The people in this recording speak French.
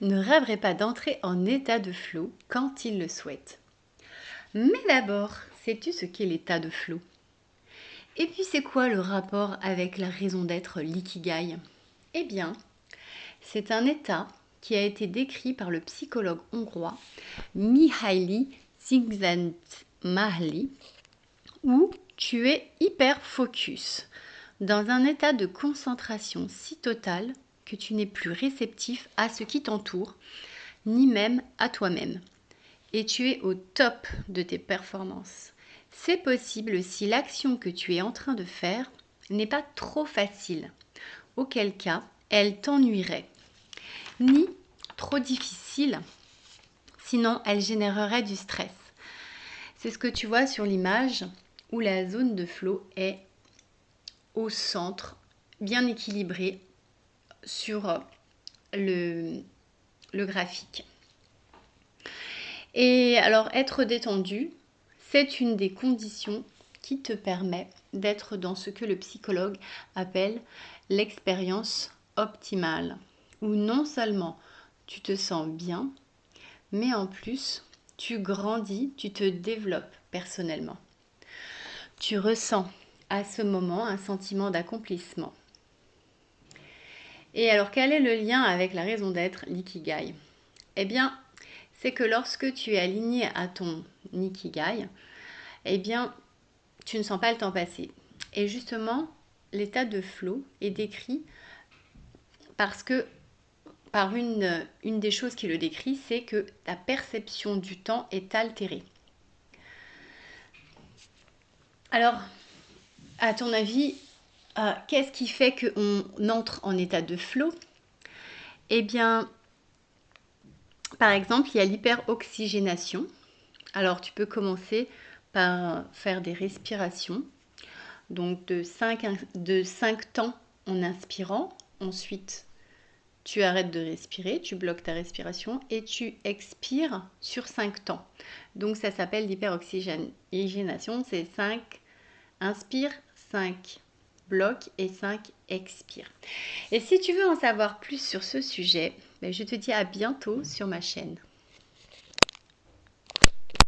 ne rêverait pas d'entrer en état de flow quand il le souhaite? Mais d'abord, sais-tu ce qu'est l'état de flow? Et puis c'est quoi le rapport avec la raison d'être, l'ikigai? Eh bien, c'est un état qui a été décrit par le psychologue hongrois Mihaly Csikszentmihalyi, où tu es hyper focus, dans un état de concentration si total que tu n'es plus réceptif à ce qui t'entoure, ni même à toi-même. Et tu es au top de tes performances. C'est possible si l'action que tu es en train de faire n'est pas trop facile, auquel cas elle t'ennuierait, ni trop difficile, sinon elle générerait du stress. C'est ce que tu vois sur l'image où la zone de flow est au centre, bien équilibrée sur le graphique. Et alors être détendu, c'est une des conditions qui te permet d'être dans ce que le psychologue appelle l'expérience optimale, où non seulement tu te sens bien, mais en plus tu grandis, tu te développes personnellement. Tu ressens à ce moment un sentiment d'accomplissement. Et alors quel est le lien avec la raison d'être, l'ikigai? Eh bien, c'est que lorsque tu es aligné à ton ikigai, eh bien, tu ne sens pas le temps passer. Et justement, l'état de flow est décrit parce que, par une des choses qui le décrit, c'est que ta perception du temps est altérée. Alors, à ton avis, qu'est-ce qui fait qu'on entre en état de flow? Eh bien, par exemple, il y a l'hyperoxygénation. Alors, tu peux commencer par faire des respirations. Donc, de 5 temps en inspirant. Ensuite, tu arrêtes de respirer, tu bloques ta respiration et tu expires sur 5 temps. Donc, ça s'appelle l'hyperoxygénation. C'est 5 inspire, 5 bloque et 5 expire. Et si tu veux en savoir plus sur ce sujet, je te dis à bientôt sur ma chaîne.